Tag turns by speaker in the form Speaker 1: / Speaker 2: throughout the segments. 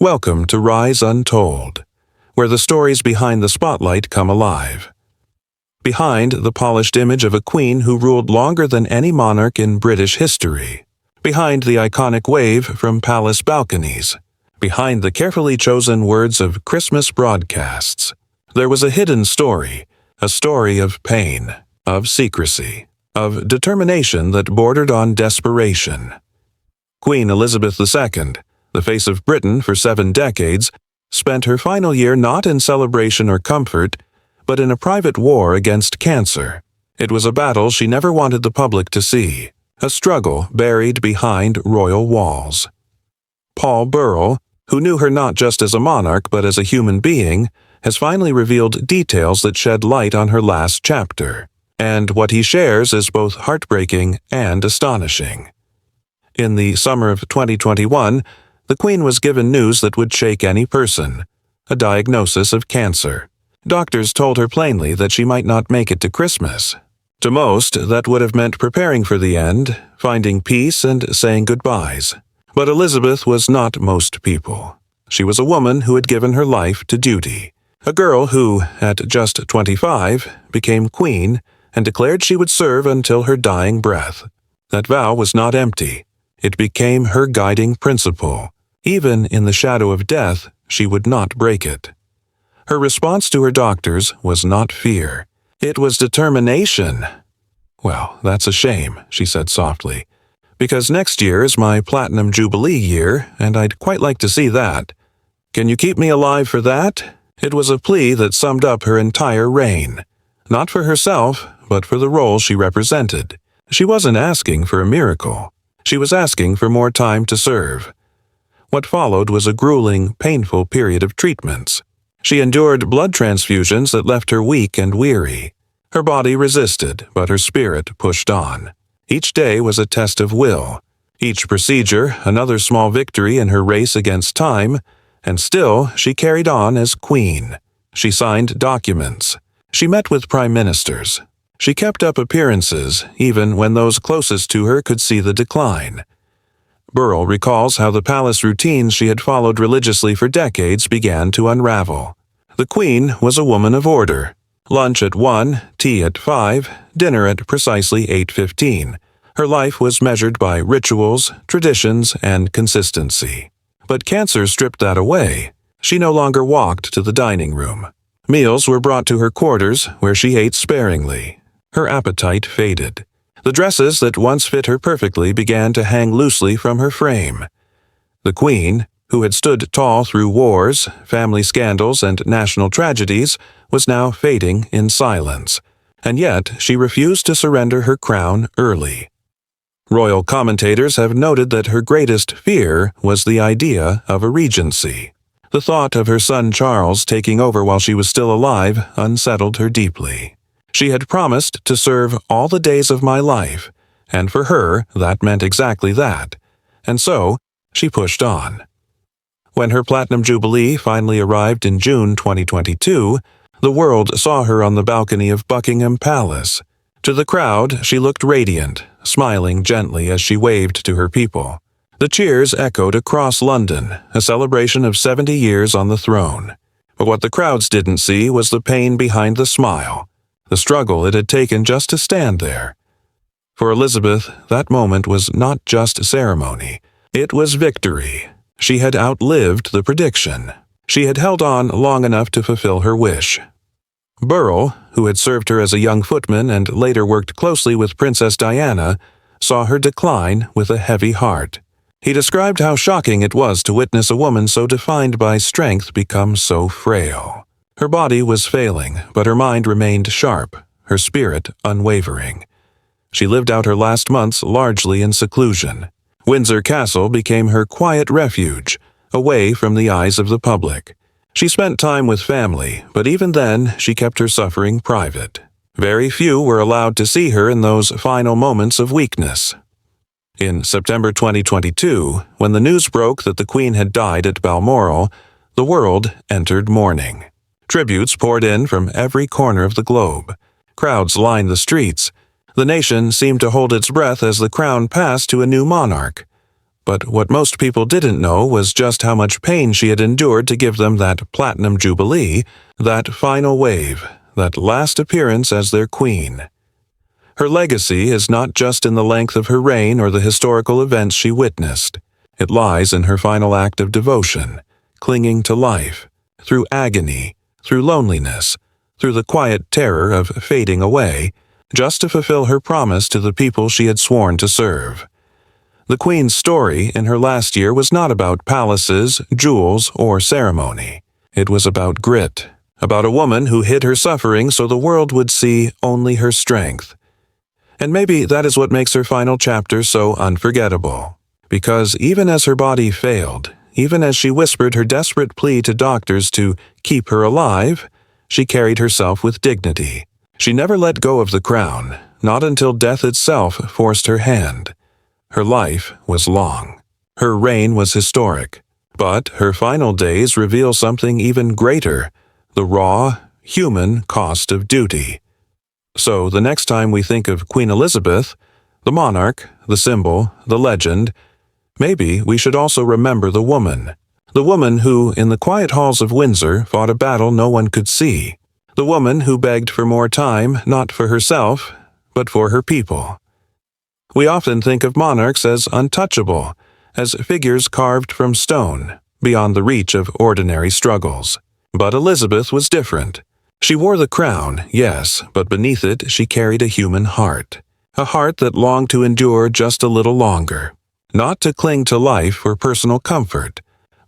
Speaker 1: Welcome to Rise Untold, where the stories behind the spotlight come alive. Behind the polished image of a queen who ruled longer than any monarch in British history. Behind the iconic wave from palace balconies. Behind the carefully chosen words of Christmas broadcasts. There was a hidden story, a story of pain, of secrecy, of determination that bordered on desperation. Queen Elizabeth II, the face of Britain for 7 decades, spent her final year not in celebration or comfort, but in a private war against cancer. It was a battle she never wanted the public to see, a struggle buried behind royal walls. Paul Burrell, who knew her not just as a monarch but as a human being, has finally revealed details that shed light on her last chapter, and what he shares is both heartbreaking and astonishing. In the summer of 2021, the Queen was given news that would shake any person, a diagnosis of cancer. Doctors told her plainly that she might not make it to Christmas. To most, that would have meant preparing for the end, finding peace and saying goodbyes. But Elizabeth was not most people. She was a woman who had given her life to duty. A girl who, at just 25, became queen and declared she would serve until her dying breath. That vow was not empty. It became her guiding principle. Even in the shadow of death, she would not break it. Her response to her doctors was not fear. It was determination. "Well, that's a shame," she said softly, "because next year is my Platinum Jubilee year, and I'd quite like to see that. Can you keep me alive for that?" It was a plea that summed up her entire reign. Not for herself, but for the role she represented. She wasn't asking for a miracle. She was asking for more time to serve. What followed was a grueling, painful period of treatments. She endured blood transfusions that left her weak and weary. Her body resisted, but her spirit pushed on. Each day was a test of will. Each procedure, another small victory in her race against time, and still she carried on as queen. She signed documents. She met with prime ministers. She kept up appearances, even when those closest to her could see the decline. Burrell recalls how the palace routines she had followed religiously for decades began to unravel. The Queen was a woman of order. Lunch at 1, tea at 5, dinner at precisely 8:15. Her life was measured by rituals, traditions, and consistency. But cancer stripped that away. She no longer walked to the dining room. Meals were brought to her quarters, where she ate sparingly. Her appetite faded. The dresses that once fit her perfectly began to hang loosely from her frame. The Queen, who had stood tall through wars, family scandals, and national tragedies, was now fading in silence, and yet she refused to surrender her crown early. Royal commentators have noted that her greatest fear was the idea of a regency. The thought of her son Charles taking over while she was still alive unsettled her deeply. She had promised to serve all the days of my life, and for her that meant exactly that, and so she pushed on. When her Platinum Jubilee finally arrived in June 2022, the world saw her on the balcony of Buckingham Palace. To the crowd, she looked radiant, smiling gently as she waved to her people. The cheers echoed across London, a celebration of 70 years on the throne. But what the crowds didn't see was the pain behind the smile, the struggle it had taken just to stand there. For Elizabeth, that moment was not just ceremony. It was victory. She had outlived the prediction. She had held on long enough to fulfill her wish. Burrell, who had served her as a young footman and later worked closely with Princess Diana, saw her decline with a heavy heart. He described how shocking it was to witness a woman so defined by strength become so frail. Her body was failing, but her mind remained sharp, her spirit unwavering. She lived out her last months largely in seclusion. Windsor Castle became her quiet refuge, away from the eyes of the public. She spent time with family, but even then she kept her suffering private. Very few were allowed to see her in those final moments of weakness. In September 2022, when the news broke that the Queen had died at Balmoral, the world entered mourning. Tributes poured in from every corner of the globe. Crowds lined the streets. The nation seemed to hold its breath as the crown passed to a new monarch. But what most people didn't know was just how much pain she had endured to give them that Platinum Jubilee, that final wave, that last appearance as their queen. Her legacy is not just in the length of her reign or the historical events she witnessed. It lies in her final act of devotion, clinging to life, through agony, through loneliness, through the quiet terror of fading away, just to fulfill her promise to the people she had sworn to serve. The Queen's story in her last year was not about palaces, jewels, or ceremony. It was about grit, about a woman who hid her suffering so the world would see only her strength. And maybe that is what makes her final chapter so unforgettable. Because even as her body failed, even as she whispered her desperate plea to doctors to keep her alive, she carried herself with dignity. She never let go of the crown, not until death itself forced her hand. Her life was long. Her reign was historic. But her final days reveal something even greater, the raw, human cost of duty. So the next time we think of Queen Elizabeth, the monarch, the symbol, the legend, maybe we should also remember the woman who, in the quiet halls of Windsor, fought a battle no one could see, the woman who begged for more time not for herself, but for her people. We often think of monarchs as untouchable, as figures carved from stone, beyond the reach of ordinary struggles. But Elizabeth was different. She wore the crown, yes, but beneath it she carried a human heart, a heart that longed to endure just a little longer, not to cling to life for personal comfort,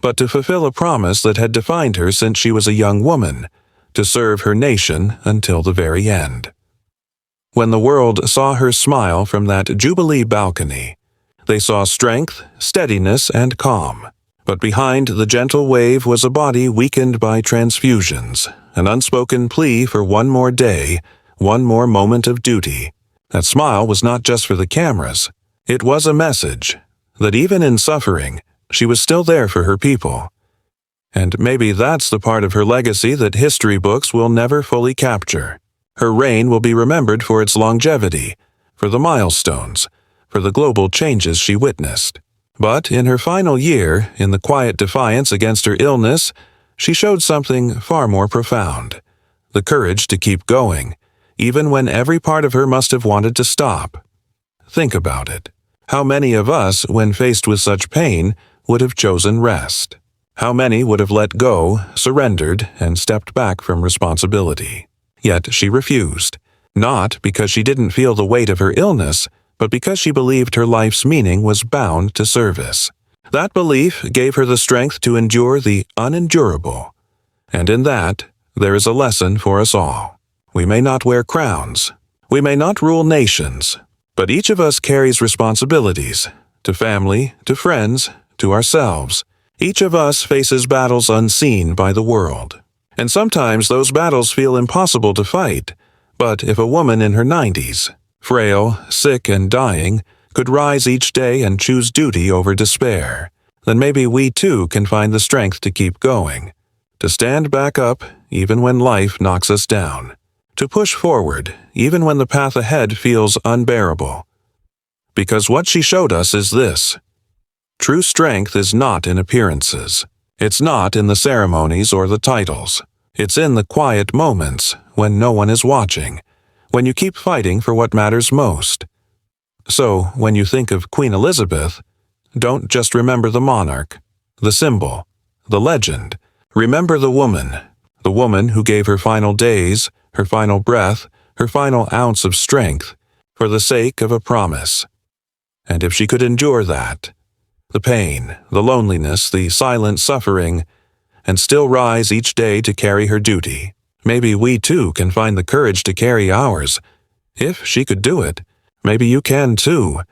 Speaker 1: but to fulfill a promise that had defined her since she was a young woman, to serve her nation until the very end. When the world saw her smile from that Jubilee balcony, they saw strength, steadiness, and calm. But behind the gentle wave was a body weakened by transfusions, an unspoken plea for one more day, one more moment of duty. That smile was not just for the cameras. It was a message that even in suffering, she was still there for her people. And maybe that's the part of her legacy that history books will never fully capture. Her reign will be remembered for its longevity, for the milestones, for the global changes she witnessed. But in her final year, in the quiet defiance against her illness, she showed something far more profound: the courage to keep going, even when every part of her must have wanted to stop. Think about it. How many of us, when faced with such pain, would have chosen rest? How many would have let go, surrendered, and stepped back from responsibility? Yet she refused, not because she didn't feel the weight of her illness, but because she believed her life's meaning was bound to service. That belief gave her the strength to endure the unendurable. And in that, there is a lesson for us all. We may not wear crowns. We may not rule nations. But each of us carries responsibilities, to family, to friends, to ourselves. Each of us faces battles unseen by the world. And sometimes those battles feel impossible to fight. But if a woman in her 90s, frail, sick, and dying, could rise each day and choose duty over despair, then maybe we too can find the strength to keep going, to stand back up even when life knocks us down, to push forward even when the path ahead feels unbearable. Because what she showed us is this: true strength is not in appearances. It's not in the ceremonies or the titles. It's in the quiet moments when no one is watching, when you keep fighting for what matters most. So, when you think of Queen Elizabeth, don't just remember the monarch, the symbol, the legend. Remember the woman who gave her final days, her final breath, her final ounce of strength, for the sake of a promise. And if she could endure that, the pain, the loneliness, the silent suffering, and still rise each day to carry her duty, maybe we too can find the courage to carry ours. If she could do it, maybe you can too.